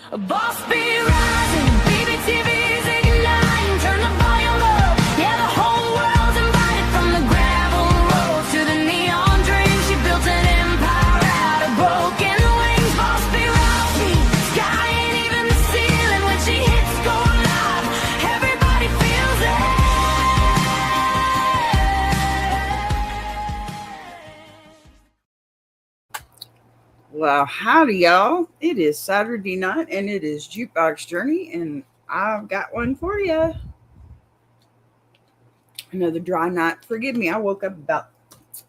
A boss be rising, BBTV's igniting, turn the volume up, yeah, the whole world's invited, from the gravel road to the neon dream, she built an empire out of broken wings. Boss be rising, sky ain't even the ceiling, when she hits go live, everybody feels it. Well, howdy, y'all. It is Saturday night and it is Jukebox Journey, and I've got one for you. Another dry night. Forgive me, I woke up about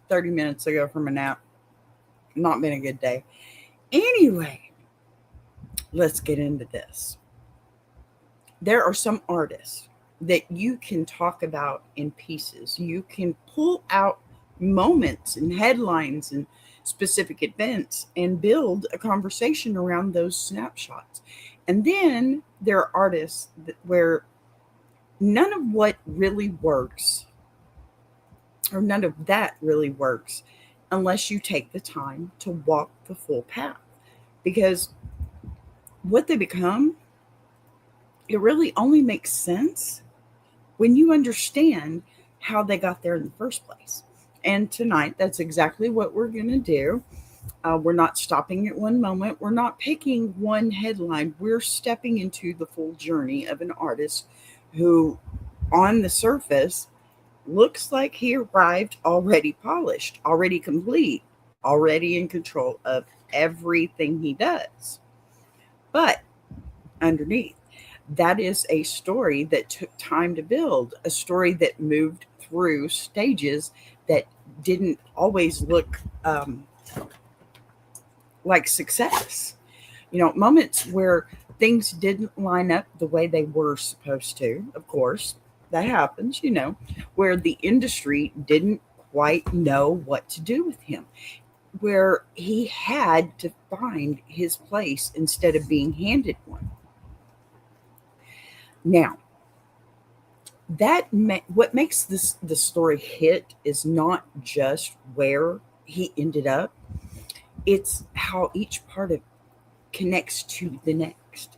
30 minutes ago from a nap. Not been a good day. Anyway, let's get into this. There are some artists that you can talk about in pieces. You can pull out moments and headlines and specific events and build a conversation around those snapshots. And then there are artists where none of what really works, or none of that really works, unless you take the time to walk the full path. Because what they become, it really only makes sense when you understand how they got there in the first place. And tonight, that's exactly what we're going to do. We're not stopping at one moment. We're not picking one headline. We're stepping into the full journey of an artist who, on the surface, looks like he arrived already polished, already complete, already in control of everything he does. But underneath, that is a story that took time to build, a story that moved through stages that didn't always look like success. Moments where things didn't line up the way they were supposed to, of course, that happens, where the industry didn't quite know what to do with him, where he had to find his place instead of being handed one. Now, what makes the story hit is not just where he ended up, it's how each part of connects to the next,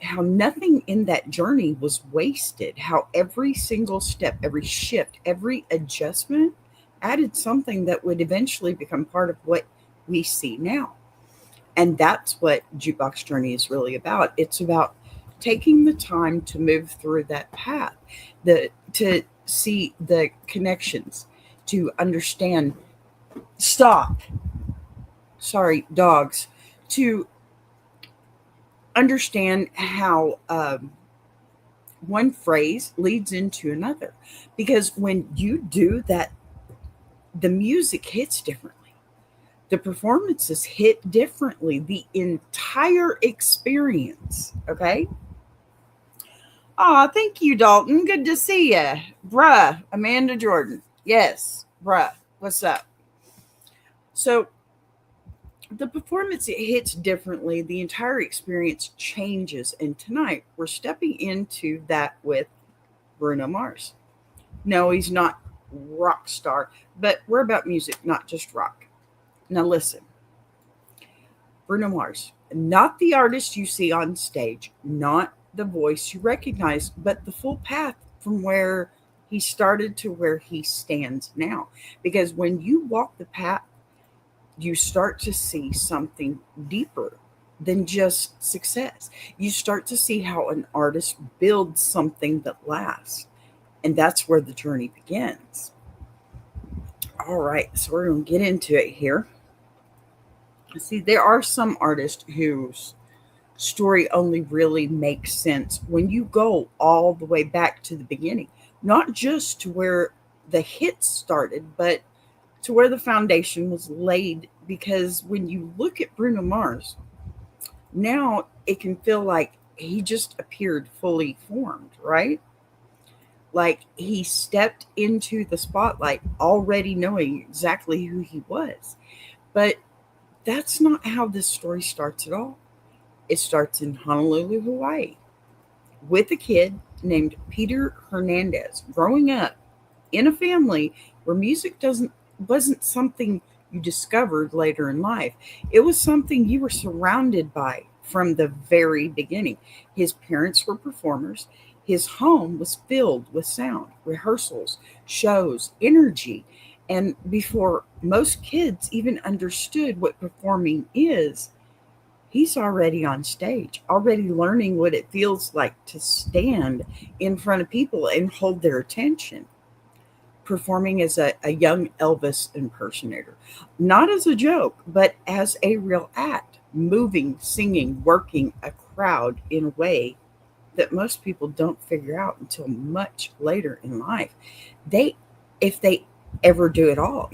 how nothing in that journey was wasted, how every single step, every shift, every adjustment added something that would eventually become part of what we see now. And that's what Jukebox Journey is really about. It's about taking the time to move through that path, to see the connections, to understand. Stop. Sorry, dogs. To understand how one phrase leads into another. Because when you do that, the music hits differently. The performances hit differently. The entire experience. Okay? Thank you, Dalton. Good to see you. Bruh, Amanda Jordan. Yes, bruh. What's up? So, the performance, it hits differently. The entire experience changes. And tonight, we're stepping into that with Bruno Mars. No, he's not rock star, but we're about music, not just rock. Now, listen. Bruno Mars, not the artist you see on stage, not the voice you recognize, but the full path from where he started to where he stands now. Because when you walk the path, you start to see something deeper than just success. You start to see how an artist builds something that lasts. And that's where the journey begins. All right, so we're going to get into it here. See, there are some artists whose story only really makes sense when you go all the way back to the beginning, not just to where the hits started, but to where the foundation was laid. Because when you look at Bruno Mars, now it can feel like he just appeared fully formed, right? Like he stepped into the spotlight already knowing exactly who he was. But that's not how this story starts at all. It starts in Honolulu, Hawaii, with a kid named Peter Hernandez growing up in a family where music wasn't something you discovered later in life. It was something you were surrounded by from the very beginning. His parents were performers. His home was filled with sound, rehearsals, shows, energy. And before most kids even understood what performing is, he's already on stage, already learning what it feels like to stand in front of people and hold their attention, performing as a young Elvis impersonator, not as a joke, but as a real act, moving, singing, working a crowd in a way that most people don't figure out until much later in life. They, if they ever do it all,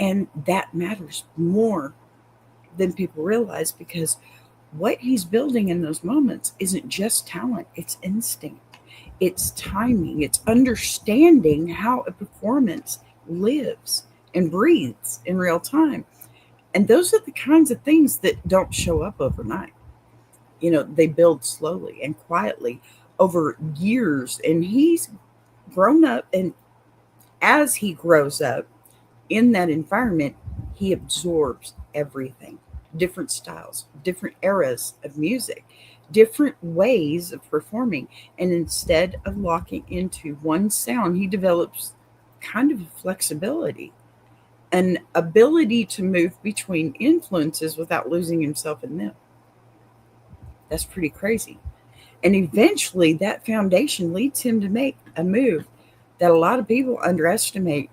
and that matters more than people realize because what he's building in those moments isn't just talent, it's instinct, it's timing, it's understanding how a performance lives and breathes in real time. And those are the kinds of things that don't show up overnight. They build slowly and quietly over years. And he's grown up, and as he grows up in that environment, he absorbs everything, different styles, different eras of music, different ways of performing. And instead of locking into one sound, he develops kind of a flexibility, an ability to move between influences without losing himself in them. That's pretty crazy. And eventually, that foundation leads him to make a move that a lot of people underestimate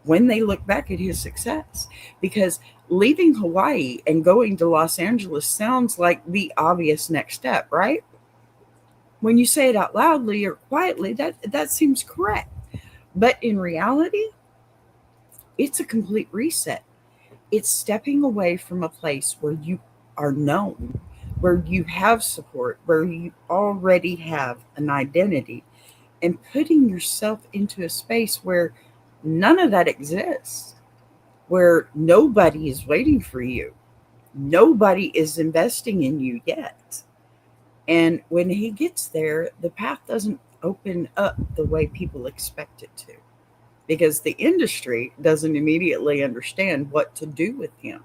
when they look back at his success. Because leaving Hawaii and going to Los Angeles sounds like the obvious next step, right? When you say it out loudly or quietly, that seems correct. But in reality, it's a complete reset. It's stepping away from a place where you are known, where you have support, where you already have an identity, and putting yourself into a space where none of that exists, where nobody is waiting for you, nobody is investing in you yet. And when he gets there, the path doesn't open up the way people expect it to because the industry doesn't immediately understand what to do with him.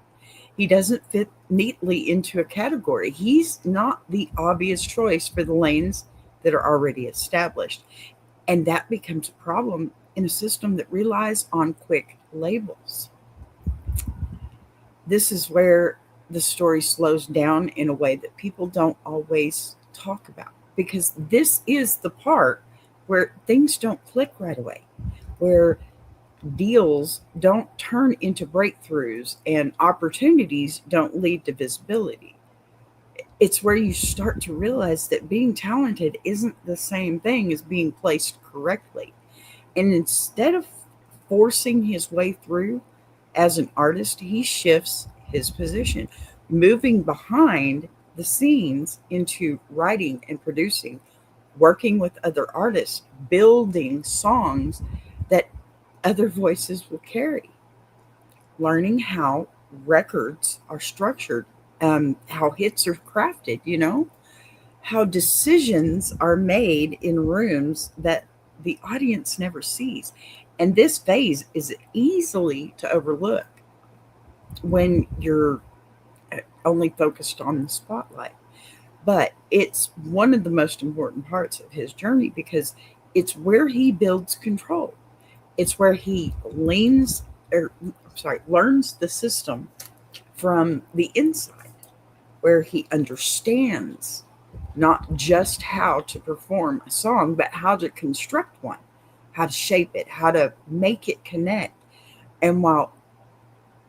He doesn't fit neatly into a category. He's not the obvious choice for the lanes that are already established. And that becomes a problem in a system that relies on quick labels. This is where the story slows down in a way that people don't always talk about because this is the part where things don't click right away, where deals don't turn into breakthroughs and opportunities don't lead to visibility. It's where you start to realize that being talented isn't the same thing as being placed correctly. And instead of forcing his way through as an artist, he shifts his position, moving behind the scenes into writing and producing, working with other artists, building songs that other voices will carry, learning how records are structured, how hits are crafted, how decisions are made in rooms that the audience never sees. And this phase is easily to overlook when you're only focused on the spotlight. But it's one of the most important parts of his journey because it's where he builds control. It's where he learns the system from the inside, where he understands not just how to perform a song, but how to construct one, how to shape it, how to make it connect. And while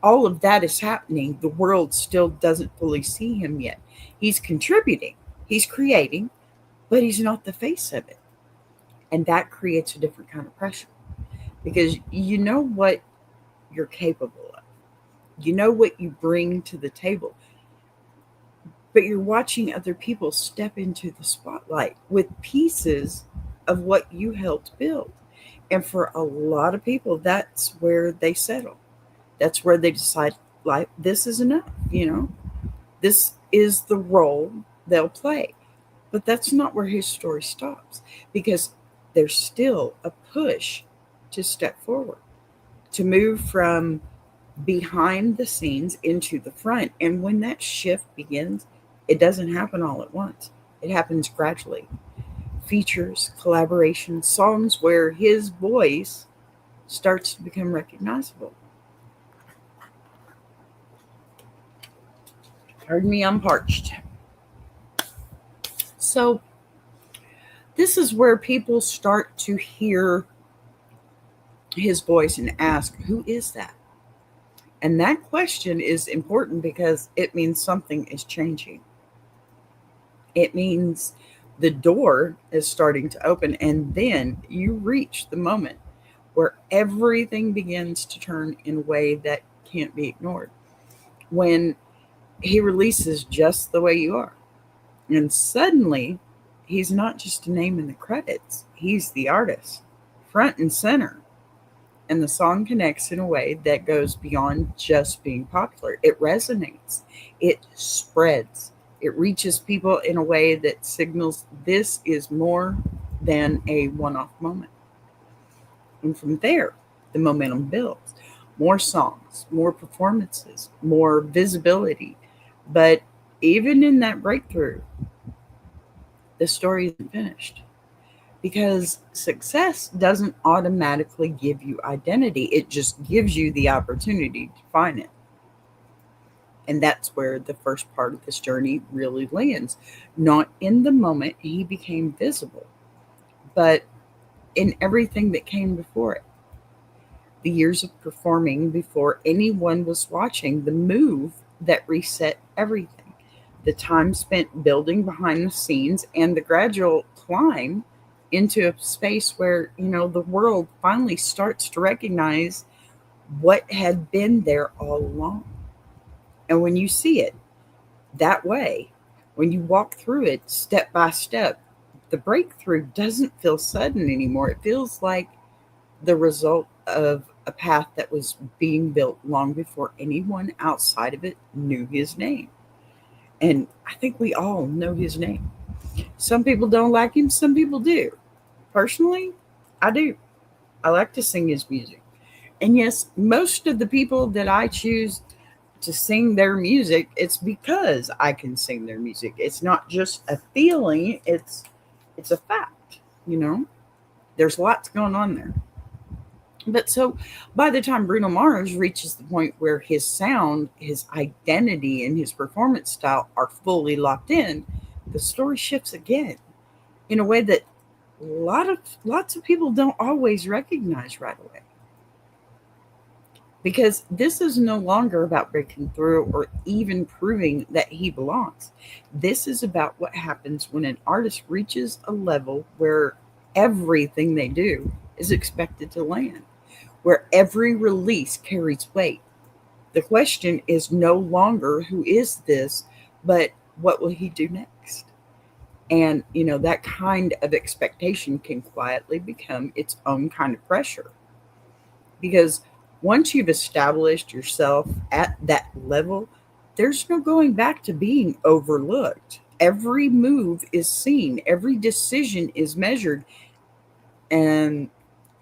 all of that is happening, the world still doesn't fully see him yet. He's contributing, he's creating, but he's not the face of it. And that creates a different kind of pressure because you know what you're capable of, you know what you bring to the table, but you're watching other people step into the spotlight with pieces of what you helped build. And for a lot of people, that's where they settle. That's where they decide, like, this is enough. This is the role they'll play. But that's not where his story stops because there's still a push to step forward, to move from behind the scenes into the front. And when that shift begins, It doesn't happen all at once, it happens gradually. Features, collaborations, songs where his voice starts to become recognizable. Pardon me, I'm parched. So, this is where people start to hear his voice and ask, who is that? And that question is important because it means something is changing. It means the door is starting to open, and then you reach the moment where everything begins to turn in a way that can't be ignored. When he releases Just the Way You Are, and suddenly he's not just a name in the credits, he's the artist, front and center. And the song connects in a way that goes beyond just being popular. It resonates, it spreads, it reaches people in a way that signals this is more than a one off moment. And from there, the momentum builds. More songs, more performances, more visibility. But even in that breakthrough, the story isn't finished because success doesn't automatically give you identity. It just gives you the opportunity to find it. And that's where the first part of this journey really lands. Not in the moment he became visible, but in everything that came before it. The years of performing before anyone was watching, the move that reset everything, the time spent building behind the scenes, and the gradual climb into a space where, the world finally starts to recognize what had been there all along. And when you see it that way, when you walk through it step by step, the breakthrough doesn't feel sudden anymore. It feels like the result of a path that was being built long before anyone outside of it knew his name. And I think we all know his name. Some people don't like him, some people do. Personally, I do. I like to sing his music. And yes, most of the people that I choose to sing their music, it's because I can sing their music. It's not just a feeling, it's a fact, you know. There's lots going on there. But so by the time Bruno Mars reaches the point where his sound, his identity, and his performance style are fully locked in, the story shifts again in a way that lots of people don't always recognize right away. Because this is no longer about breaking through or even proving that he belongs. This is about what happens when an artist reaches a level where everything they do is expected to land, where every release carries weight. The question is no longer who is this, but what will he do next? And, that kind of expectation can quietly become its own kind of pressure. Because once you've established yourself at that level, there's no going back to being overlooked. Every move is seen, every decision is measured. And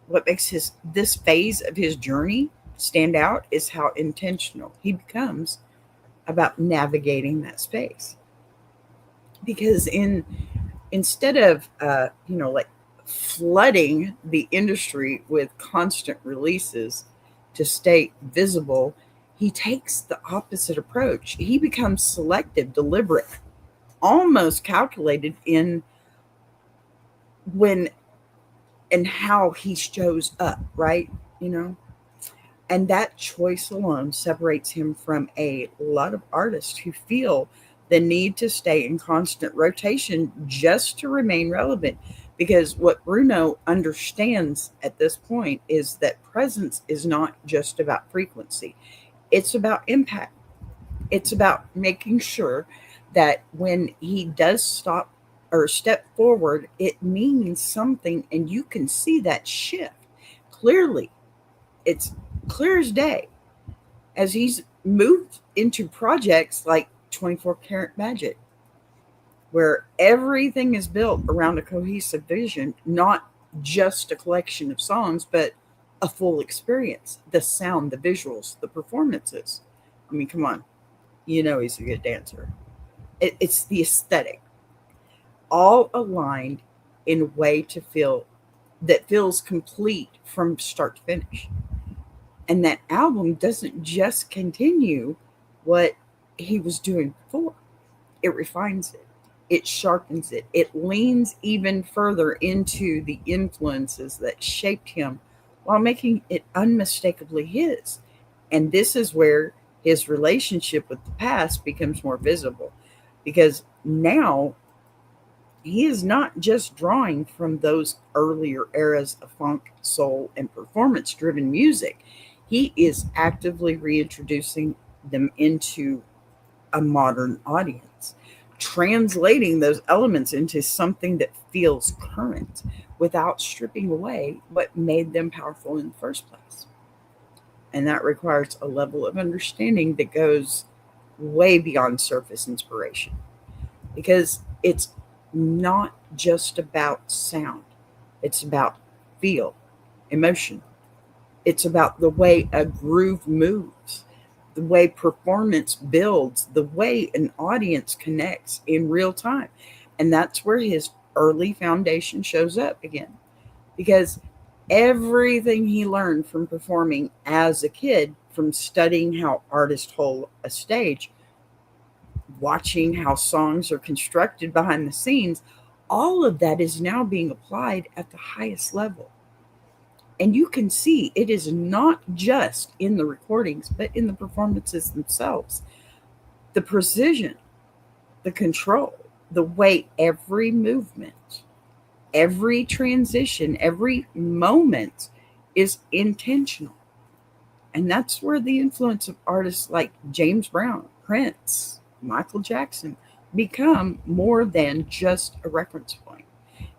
what makes this phase of his journey stand out is how intentional he becomes about navigating that space. Because instead of like flooding the industry with constant releases to stay visible, he takes the opposite approach. He becomes selective, deliberate, almost calculated in when and how he shows up, right? You know, and that choice alone separates him from a lot of artists who feel the need to stay in constant rotation just to remain relevant. Because what Bruno understands at this point is that presence is not just about frequency, it's about impact. It's about making sure that when he does stop or step forward, it means something, and you can see that shift clearly. It's clear as day as he's moved into projects like 24 Karat Magic, where everything is built around a cohesive vision, not just a collection of songs, but a full experience. The sound, the visuals, the performances. I mean, come on, he's a good dancer. It's the aesthetic, all aligned in a way to feel that feels complete from start to finish. And that album doesn't just continue what he was doing before, it refines it, it sharpens it, it leans even further into the influences that shaped him while making it unmistakably his. And this is where his relationship with the past becomes more visible, because now he is not just drawing from those earlier eras of funk, soul, and performance driven music. He is actively reintroducing them into a modern audience, translating those elements into something that feels current without stripping away what made them powerful in the first place. And that requires a level of understanding that goes way beyond surface inspiration, because it's not just about sound, it's about feel, emotion. It's about the way a groove moves, the way performance builds, the way an audience connects in real time. And that's where his early foundation shows up again, because everything he learned from performing as a kid, from studying how artists hold a stage, watching how songs are constructed behind the scenes, all of that is now being applied at the highest level. And you can see it is not just in the recordings, but in the performances themselves. The precision, the control, the way every movement, every transition, every moment is intentional. And that's where the influence of artists like James Brown, Prince, Michael Jackson become more than just a reference point.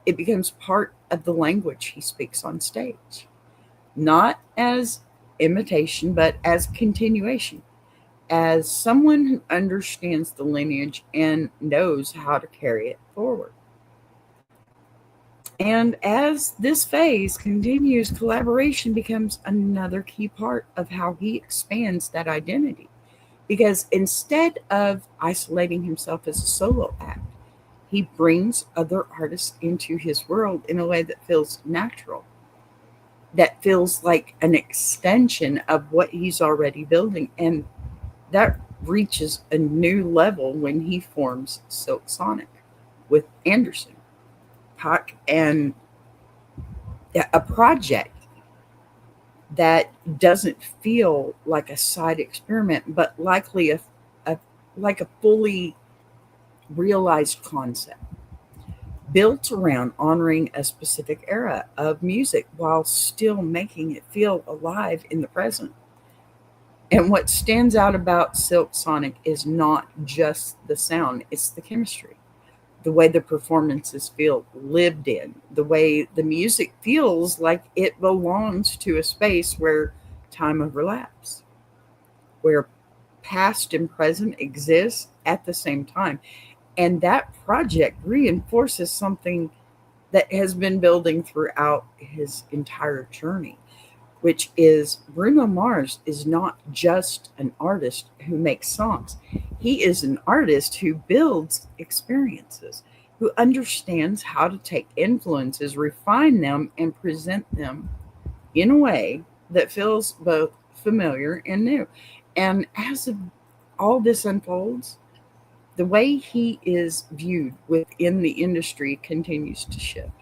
It becomes part of the language he speaks on stage, not as imitation, but as continuation, as someone who understands the lineage and knows how to carry it forward. And as this phase continues, collaboration becomes another key part of how he expands that identity. Because instead of isolating himself as a solo act, he brings other artists into his world in a way that feels natural, that feels like an extension of what he's already building. And that reaches a new level when he forms Silk Sonic with Anderson, Puck, and a project that doesn't feel like a side experiment, but likely a like a fully realized concept built around honoring a specific era of music while still making it feel alive in the present. And what stands out about Silk Sonic is not just the sound, it's the chemistry, the way the performances feel lived in, the way the music feels like it belongs to a space where time overlaps, where past and present exist at the same time. And that project reinforces something that has been building throughout his entire journey, which is Bruno Mars is not just an artist who makes songs. He is an artist who builds experiences, who understands how to take influences, refine them, and present them in a way that feels both familiar and new. And as all this unfolds, the way he is viewed within the industry continues to shift,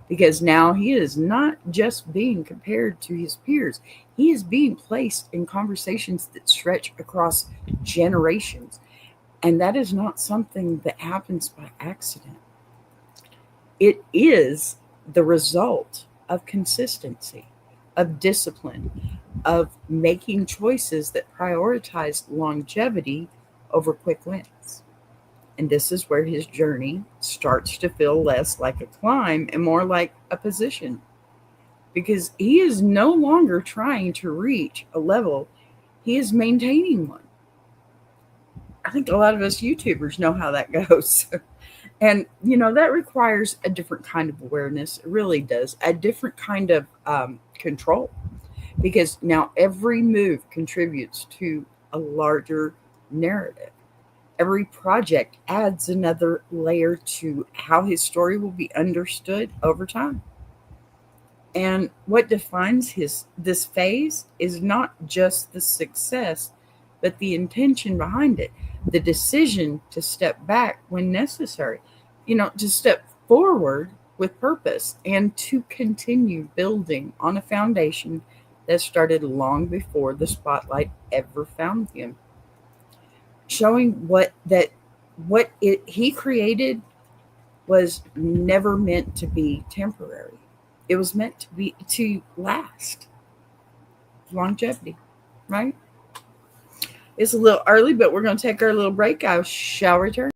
because now he is not just being compared to his peers, he is being placed in conversations that stretch across generations. And that is not something that happens by accident. It is the result of consistency, of discipline, of making choices that prioritize longevity over quick wins. And this is where his journey starts to feel less like a climb and more like a position, because he is no longer trying to reach a level, he is maintaining one. I think a lot of us YouTubers know how that goes. And, that requires a different kind of awareness. It really does. A different kind of control, because now every move contributes to a larger narrative. Every project adds another layer to how his story will be understood over time. And what defines his this phase is not just the success, but the intention behind it, the decision to step back when necessary, to step forward with purpose and to continue building on a foundation that started long before the spotlight ever found him, showing what he created was never meant to be temporary. It was meant to last, longevity, right? It's a little early, but we're going to take our little break. I shall return.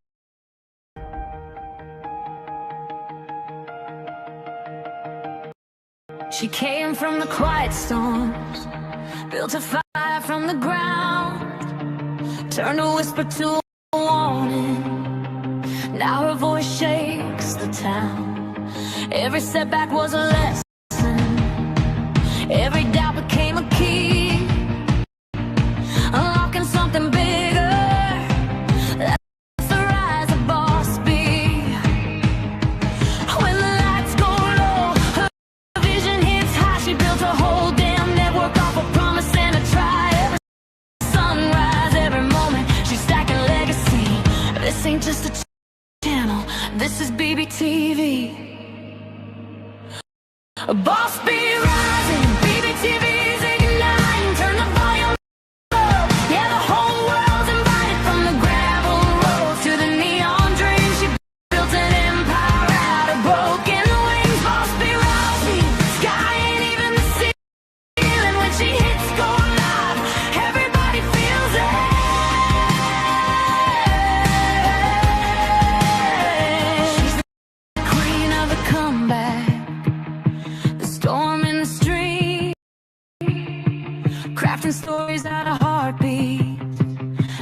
She came from the quiet storms, built a fire from the ground, turned a whisper to a warning. Now her voice shakes the town. Every setback was a lesson, every doubt became a key, unlocking something bigger. That's the rise of Boss B. When the lights go low, her vision hits high. She built a whole damn network off a promise and a try. Every sunrise, every moment, she's stacking legacy. This ain't just a channel, this is BBTV. Boss be rising, BBTV's igniting. Turn the volume up, yeah, the whole world's invited. From the gravel roads to the neon dreams, she built an empire out of broken wings. Boss be rising, sky ain't even the ceiling. When she hits go live, everybody feels it. She's the queen of the comeback, storm in the street, crafting stories out of heartbeat,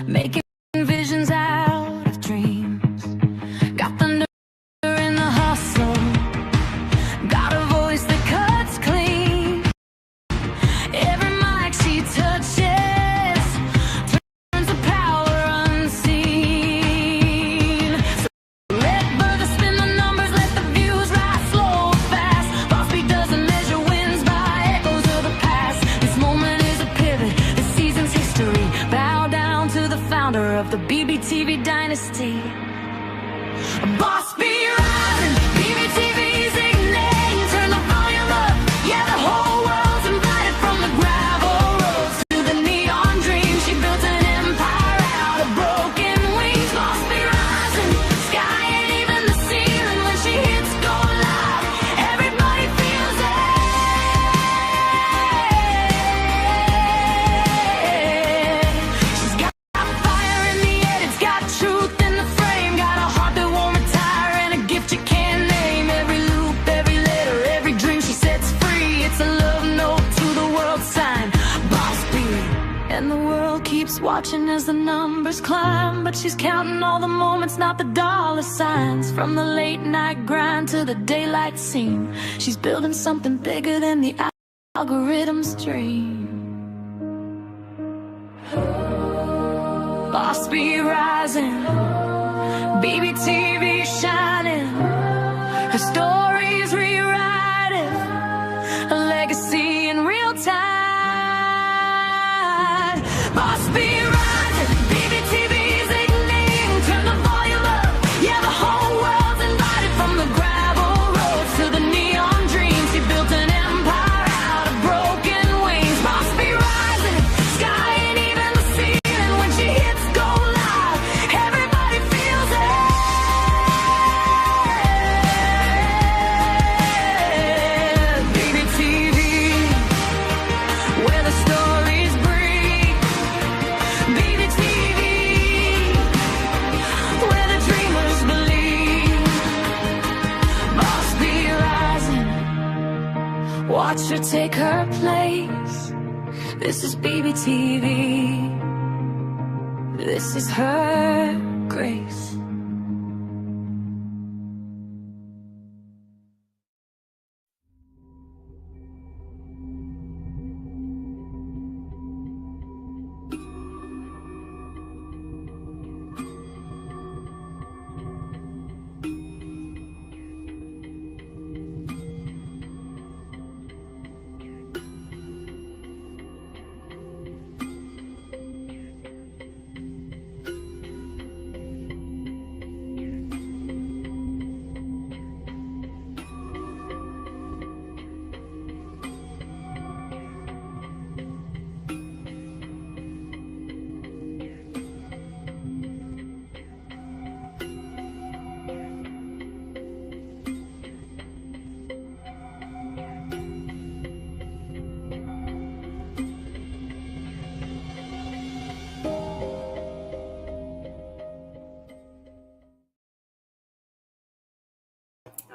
making visions out of dreams. Got thunder in the hustle, got a voice that cuts clean. Every mic she touches turns to power unseen. Let further spin the numbers, let the views rise slow or fast. Boss beat doesn't measure wins by echoes of the past. This moment is a pivot, this season's history. Bow down to the founder of the BBTV dynasty. Boss be rising, BBTV's igniting. Turn the volume up, yeah, the whole world's invited. From the gravel roads to the neon dreams, she built an empire out of broken wings. Boss be rising, sky ain't even the ceiling. When she hits go live, everybody feels it. She's got fire in the head, it's got truth in the frame, got a heart that won't retire and a gift you can't name. Every loop, every letter, every dream she sets free, it's a love note to the world sign. Boss B. And the world keeps watching as the numbers climb, but she's counting all the moments, not the dollar signs. From the late night grind to the daylight scene, she's building something bigger than the algorithm's dream. Boss be rising, BBTV shining, her story's rewriting, a legacy in real time. Boss be rising, BBTV's igniting. Turn the volume up, yeah, the whole world's invited. From the gravel roads to the neon dreams, she built an empire out of broken wings. Boss be rising, sky ain't even the ceiling. When she hits go live, everybody feels it. BBTV, where the stories breathe. BBTV, where the dreamers believe. Boss be rising, watch her take her place. This is BBTV, this is her grace.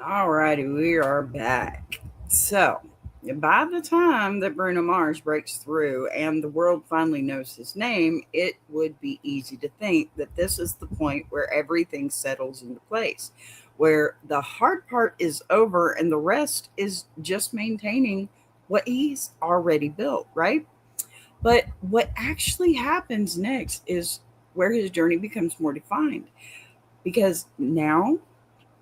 All righty, we are back. So, by the time that Bruno Mars breaks through and the world finally knows his name, it would be easy to think that this is the point where everything settles into place, where the hard part is over and the rest is just maintaining what he's already built, right? But what actually happens next is where his journey becomes more defined because now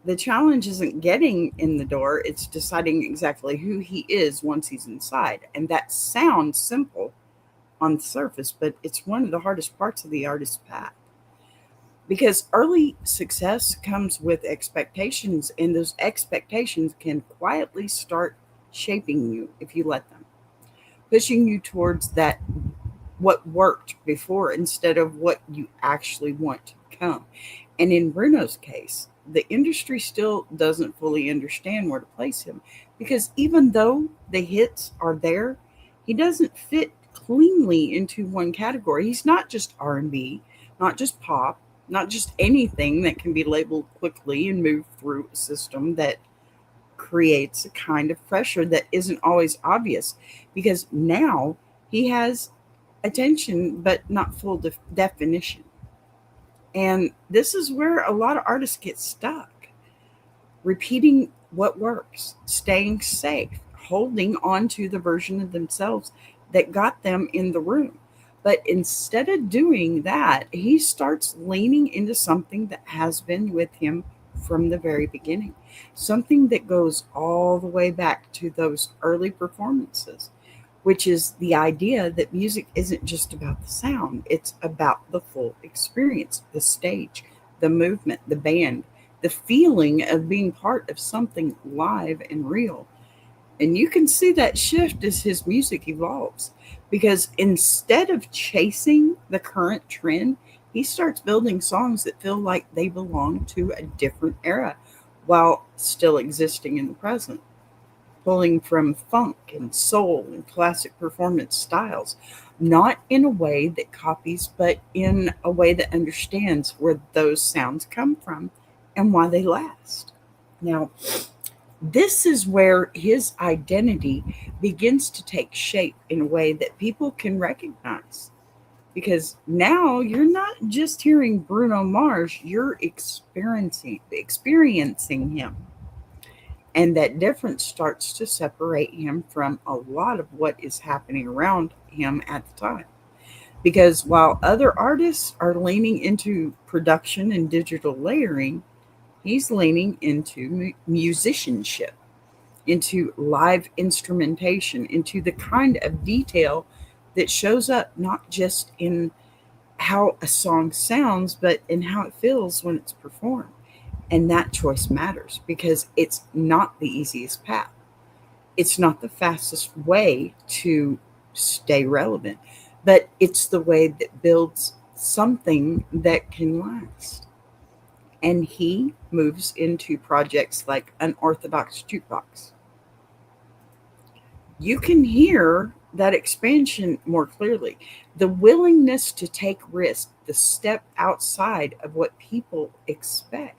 the challenge isn't getting in the door, it's deciding exactly who he is once he's inside. And that sounds simple on the surface, but it's one of the hardest parts of the artist's path. Because early success comes with expectations, and those expectations can quietly start shaping you if you let them, pushing you towards that what worked before instead of what you actually want to become. And in Bruno's case, the industry still doesn't fully understand where to place him because even though the hits are there, he doesn't fit cleanly into one category. He's not just R&B, not just pop, not just anything that can be labeled quickly and move through a system that creates a kind of pressure that isn't always obvious because now he has attention but not full definition. And this is where a lot of artists get stuck, repeating what works, staying safe, holding on to the version of themselves that got them in the room. But instead of doing that, he starts leaning into something that has been with him from the very beginning, something that goes all the way back to those early performances, which is the idea that music isn't just about the sound, it's about the full experience, the stage, the movement, the band, the feeling of being part of something live and real. And you can see that shift as his music evolves because instead of chasing the current trend, he starts building songs that feel like they belong to a different era while still existing in the present, pulling from funk and soul and classic performance styles, not in a way that copies, but in a way that understands where those sounds come from and why they last. Now, this is where his identity begins to take shape in a way that people can recognize. Because now you're not just hearing Bruno Mars, you're experiencing him, and that difference starts to separate him from a lot of what is happening around him at the time. Because while other artists are leaning into production and digital layering, he's leaning into musicianship, into live instrumentation, into the kind of detail that shows up not just in how a song sounds, but in how it feels when it's performed. And that choice matters because it's not the easiest path. It's not the fastest way to stay relevant, but it's the way that builds something that can last. And he moves into projects like Unorthodox Jukebox. You can hear that expansion more clearly. The willingness to take risks, the step outside of what people expect,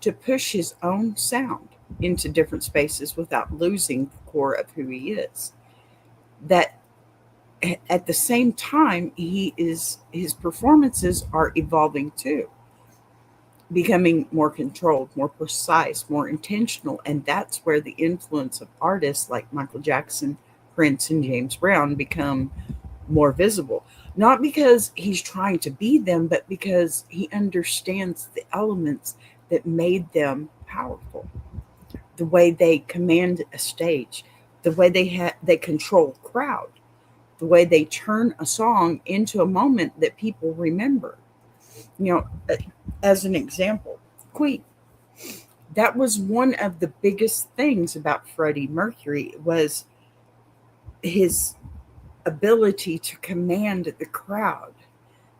to push his own sound into different spaces without losing the core of who he is. That at the same time his performances are evolving too, becoming more controlled, more precise, more intentional, and that's where the influence of artists like Michael Jackson, Prince, and James Brown become more visible. Not because he's trying to be them, but because he understands the elements that made them powerful. The way they command a stage, the way they control a crowd, the way they turn a song into a moment that people remember. You know, as an example, Queen. That was one of the biggest things about Freddie Mercury was his ability to command the crowd.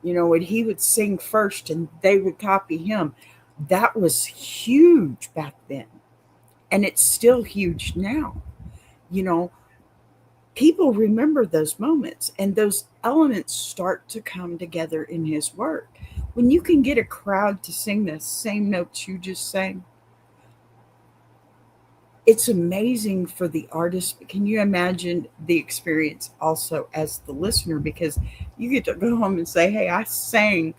You know, when he would sing first and they would copy him, that was huge back then. And it's still huge now. You know, people remember those moments and those elements start to come together in his work. When you can get a crowd to sing the same notes you just sang, it's amazing for the artist. But can you imagine the experience also as the listener? Because you get to go home and say, hey, I sang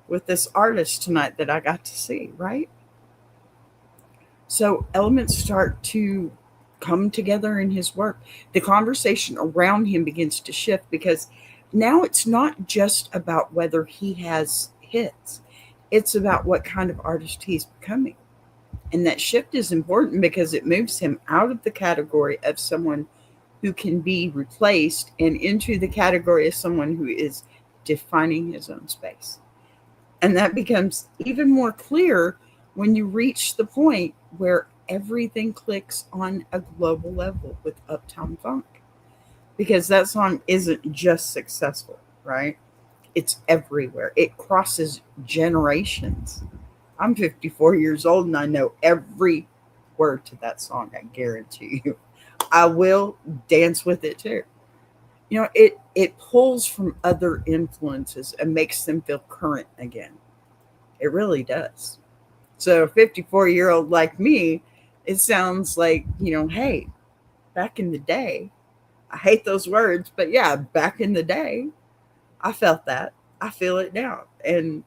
with this artist tonight that I got to see, right? So elements start to come together in his work. The conversation around him begins to shift because now it's not just about whether he has hits, it's about what kind of artist he's becoming. And that shift is important because it moves him out of the category of someone who can be replaced and into the category of someone who is defining his own space. And that becomes even more clear when you reach the point where everything clicks on a global level with Uptown Funk. Because that song isn't just successful, right? It's everywhere, it crosses generations. I'm 54 years old and I know every word to that song, I guarantee you. I will dance with it too. It pulls from other influences and makes them feel current again. It really does. So a 54-year-old like me, it sounds like, hey, back in the day, I hate those words, but yeah, back in the day, I felt that. I feel it now. And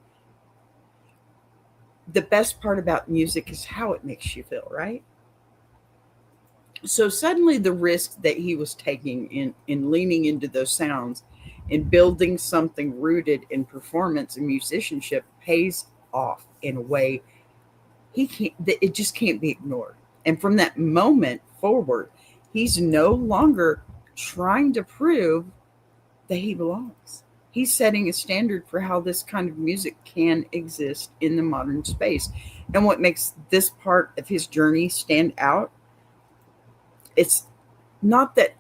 the best part about music is how it makes you feel, right? So suddenly the risk that he was taking in leaning into those sounds and building something rooted in performance and musicianship pays off in a way he can't that it just can't be ignored. And from that moment forward, he's no longer trying to prove that he belongs. He's setting a standard for how this kind of music can exist in the modern space. And what makes this part of his journey stand out, it's not that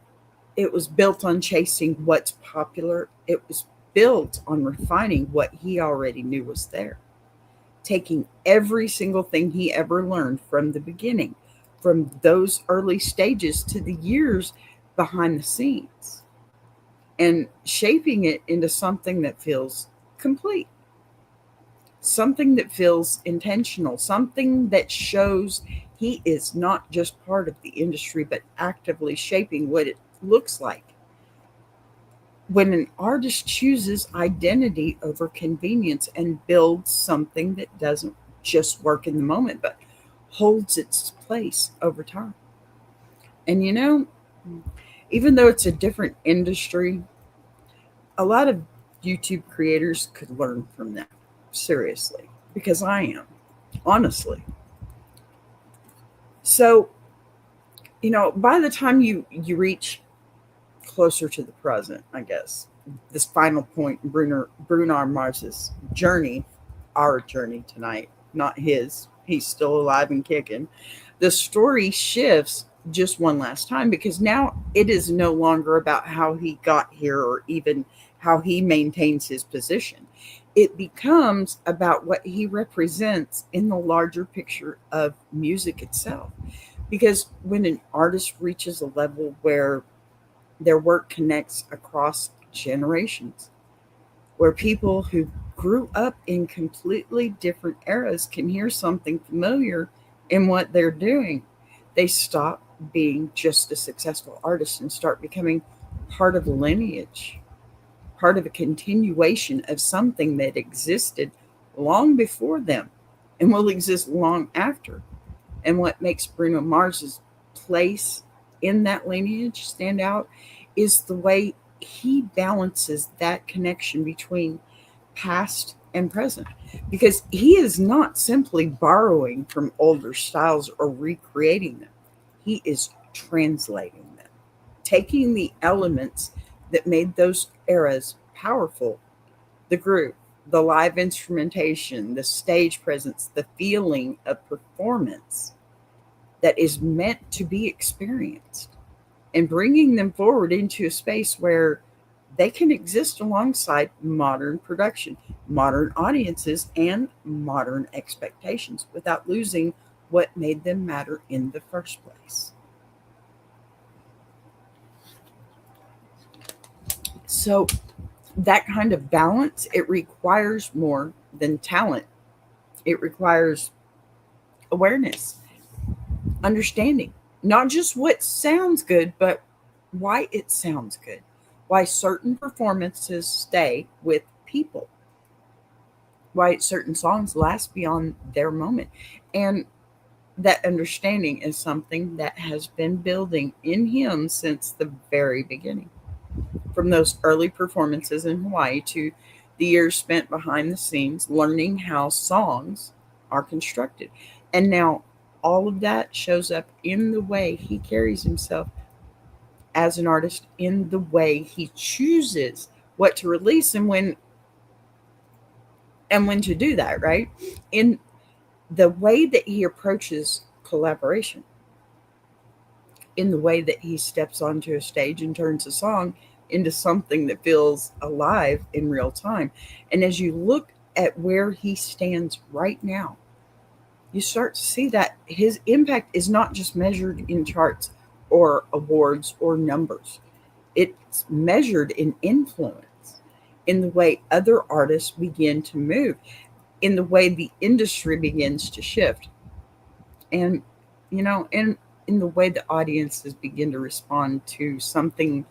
it was built on chasing what's popular, it was built on refining what he already knew was there, taking every single thing he ever learned from the beginning, from those early stages to the years behind the scenes, and shaping it into something that feels complete, something that feels intentional, something that shows he is not just part of the industry, but actively shaping what it looks like. When an artist chooses identity over convenience and builds something that doesn't just work in the moment, but holds its place over time. And even though it's a different industry, a lot of YouTube creators could learn from that, seriously, because I am, honestly. So, by the time you reach closer to the present, I guess, this final point in Bruno Mars's journey, our journey tonight, not his. He's still alive and kicking. The story shifts just one last time because now it is no longer about how he got here or even how he maintains his position. It becomes about what he represents in the larger picture of music itself. Because when an artist reaches a level where their work connects across generations, where people who grew up in completely different eras can hear something familiar in what they're doing, they stop being just a successful artist and start becoming part of a lineage, part of a continuation of something that existed long before them and will exist long after. And what makes Bruno Mars's place in that lineage stand out is the way he balances that connection between past and present. Because he is not simply borrowing from older styles or recreating them, he is translating them, taking the elements that made those eras powerful: the groove, the live instrumentation, the stage presence, the feeling of performance that is meant to be experienced, and bringing them forward into a space where they can exist alongside modern production, modern audiences, and modern expectations without losing what made them matter in the first place. So, that kind of balance, it requires more than talent. It requires awareness, understanding, Not just what sounds good, but why it sounds good, why certain performances stay with people, why certain songs last beyond their moment. And that understanding is something that has been building in him since the very beginning. From those early performances in Hawaii to the years spent behind the scenes learning how songs are constructed. And now all of that shows up in the way he carries himself as an artist, in the way he chooses what to release and when to do that, right? In the way that he approaches collaboration, in the way that he steps onto a stage and turns a song into something that feels alive in real time. And as you look at where he stands right now, you start to see that his impact is not just measured in charts or awards or numbers. It's measured in influence, in the way other artists begin to move, in the way the industry begins to shift, and and in the way the audiences begin to respond to something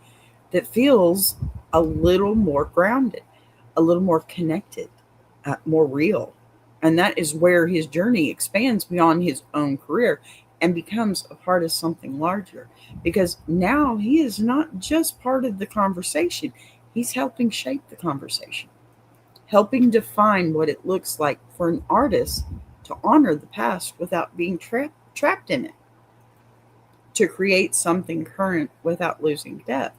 that feels a little more grounded, a little more connected, more real. And that is where his journey expands beyond his own career and becomes a part of something larger. Because now he is not just part of the conversation, he's helping shape the conversation, helping define what it looks like for an artist to honor the past without being trapped in it, to create something current without losing depth,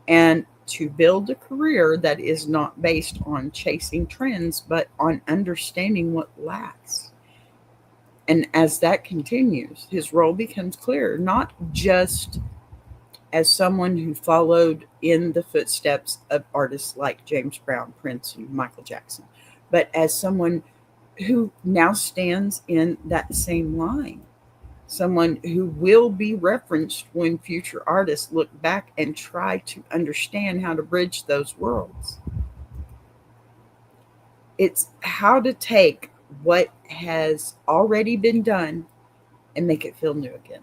and to build a career that is not based on chasing trends, but on understanding what lasts. And as that continues, his role becomes clearer, not just as someone who followed in the footsteps of artists like James Brown, Prince, and Michael Jackson, but as someone who now stands in that same line, someone who will be referenced when future artists look back and try to understand how to bridge those worlds. It's how to take what has already been done and make it feel new again.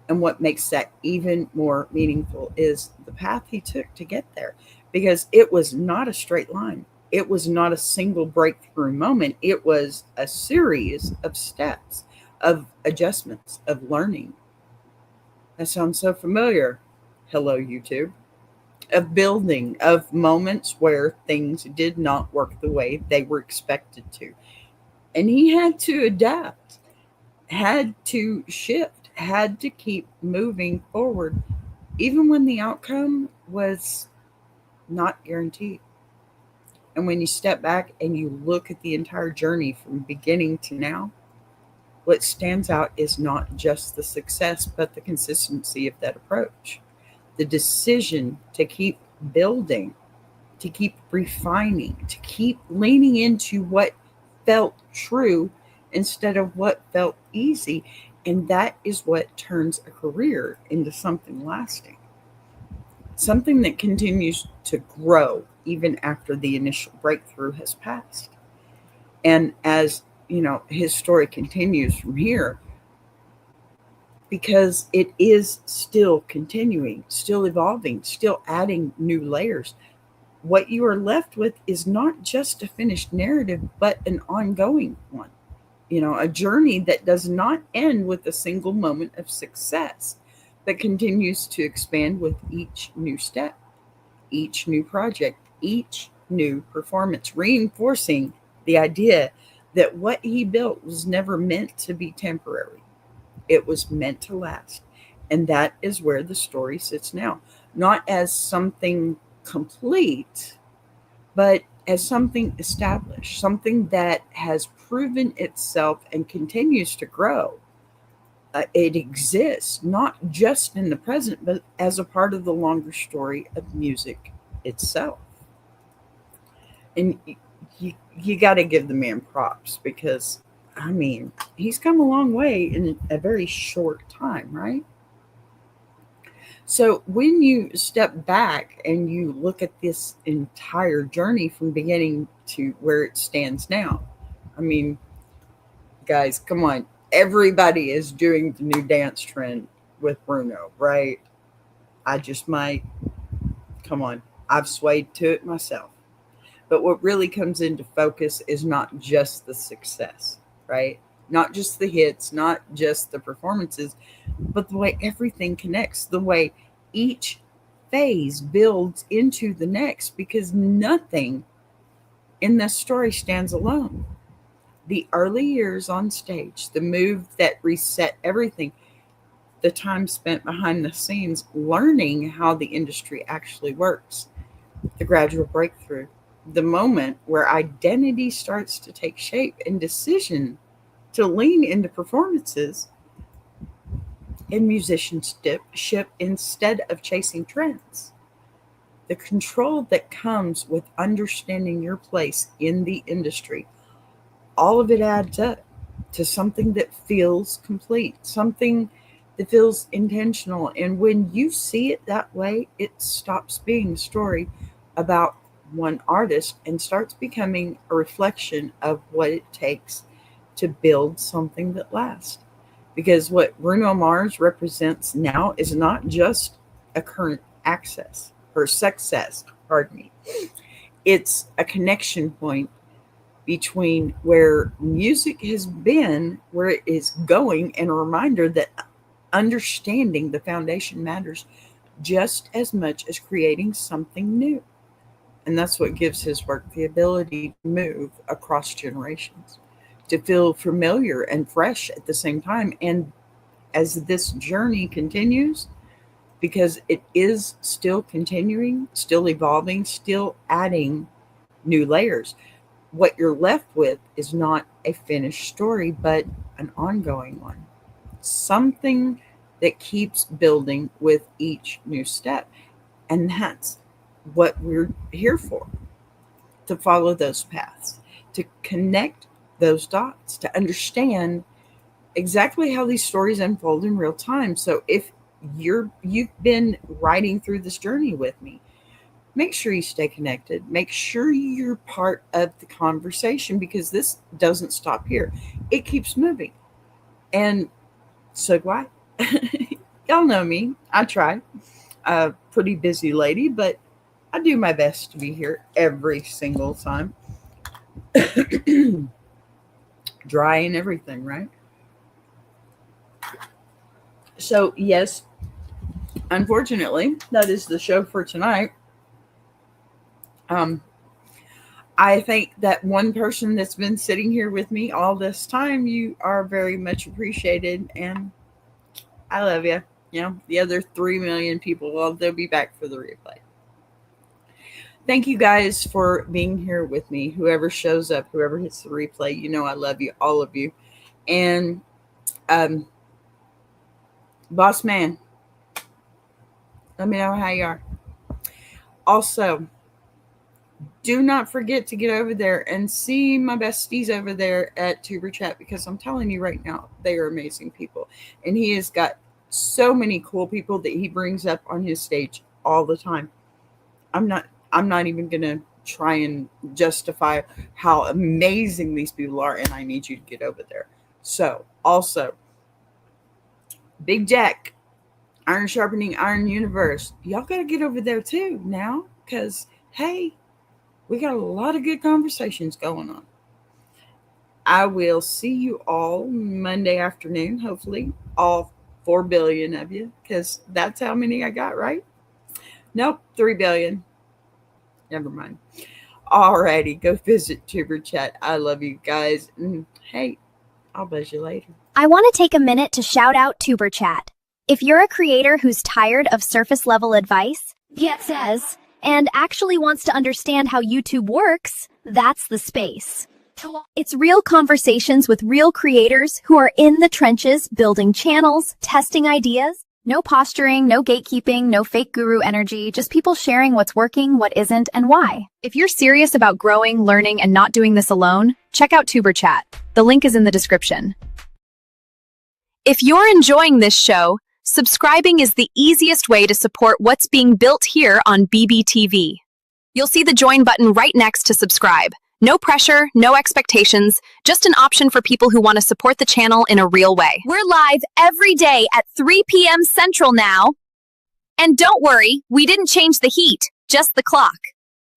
And what makes that even more meaningful is the path he took to get there, because it was not a straight line. It was not a single breakthrough moment. It was a series of steps, of adjustments, of learning. That sounds so familiar. Hello, YouTube. Of building, of moments where things did not work the way they were expected to. And he had to adapt, had to shift, had to keep moving forward, even when the outcome was not guaranteed. And when you step back and you look at the entire journey from beginning to now, what stands out is not just the success, but the consistency of that approach. The decision to keep building, to keep refining, to keep leaning into what felt true instead of what felt easy. And that is what turns a career into something lasting, something that continues to grow even after the initial breakthrough has passed. And as his story continues from here, because it is still continuing, still evolving, still adding new layers. What you are left with is not just a finished narrative, but an ongoing one. A journey that does not end with a single moment of success, but continues to expand with each new step, each new project, each new performance, reinforcing the idea that what he built was never meant to be temporary. It was meant to last. And that is where the story sits now. Not as something complete, but as something established, something that has proven itself and continues to grow. It exists not just in the present, but as a part of the longer story of music itself. And you got to give the man props, because he's come a long way in a very short time, right? So when you step back and you look at this entire journey from beginning to where it stands now, I mean, guys, come on. Everybody is doing the new dance trend. with Bruno, right? I just might. Come on. I've swayed to it myself. But what really comes into focus is not just the success, right? Not just the hits, not just the performances, but the way everything connects, the way each phase builds into the next, because nothing in this story stands alone. The early years on stage, the move that reset everything, the time spent behind the scenes learning how the industry actually works, the gradual breakthrough, the moment where identity starts to take shape and decision to lean into performances and musicianship instead of chasing trends. The control that comes with understanding your place in the industry, all of it adds up to something that feels complete, something that feels intentional. And when you see it that way, it stops being a story about one artist and starts becoming a reflection of what it takes to build something that lasts. Because what Bruno Mars represents now is not just a current access or success, pardon me. It's a connection point between where music has been, where it is going, and a reminder that understanding the foundation matters just as much as creating something new. And that's what gives his work the ability to move across generations, to feel familiar and fresh at the same time. And as this journey continues, because it is still continuing, still evolving, still adding new layers, what you're left with is not a finished story, but an ongoing one. Something that keeps building with each new step. And that's what we're here for, to follow those paths, to connect those dots, to understand exactly how these stories unfold in real time. So if you've been riding through this journey with me, make sure you stay connected. Make sure you're part of the conversation, because this doesn't stop here. It keeps moving. And so do I. Y'all know me. I try. A pretty busy lady, but I do my best to be here every single time. Dry and everything, right? So, yes, unfortunately, that is the show for tonight. Um, I think that one person that's been sitting here with me all this time, you are very much appreciated, and I love you. You know, the other 3 million people, well, they'll be back for the replay. Thank you guys for being here with me. Whoever shows up, whoever hits the replay, you know I love you, all of you. And boss man, let me know how you are. Also, do not forget to get over there and see my besties over there at Tuber Chat, because I'm telling you right now, they are amazing people. And he has got so many cool people that he brings up on his stage all the time. I'm not even gonna try and justify how amazing these people are, and I need you to get over there. So also, Big Jack, Iron Sharpening Iron Universe, y'all gotta get over there too now, because hey, we got a lot of good conversations going on. I will see you all Monday afternoon, hopefully all 4 billion of you, because that's how many I got, right? Nope, 3 billion. Never mind. Alrighty, go visit Tuber Chat. I love you guys. And hey, I'll buzz you later. I want to take a minute to shout out Tuber Chat. If you're a creator who's tired of surface level advice, yet says, and actually wants to understand how YouTube works, that's the space. It's real conversations with real creators who are in the trenches building channels, testing ideas. No posturing, no gatekeeping, no fake guru energy, just people sharing what's working, what isn't, and why. If you're serious about growing, learning, and not doing this alone, check out Tuber Chat. The link is in the description. If you're enjoying this show, subscribing is the easiest way to support what's being built here on BBTV. You'll see the join button right next to subscribe. No pressure, no expectations, just an option for people who want to support the channel in a real way. We're live every day at 3 p.m. Central now. And don't worry, we didn't change the heat, just the clock.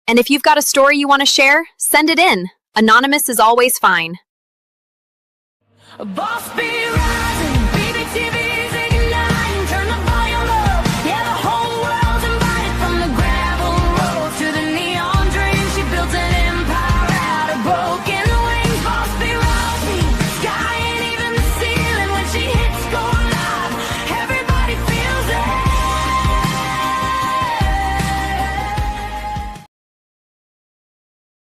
And if you've got a story you want to share, send it in. Anonymous is always fine. A boss be right.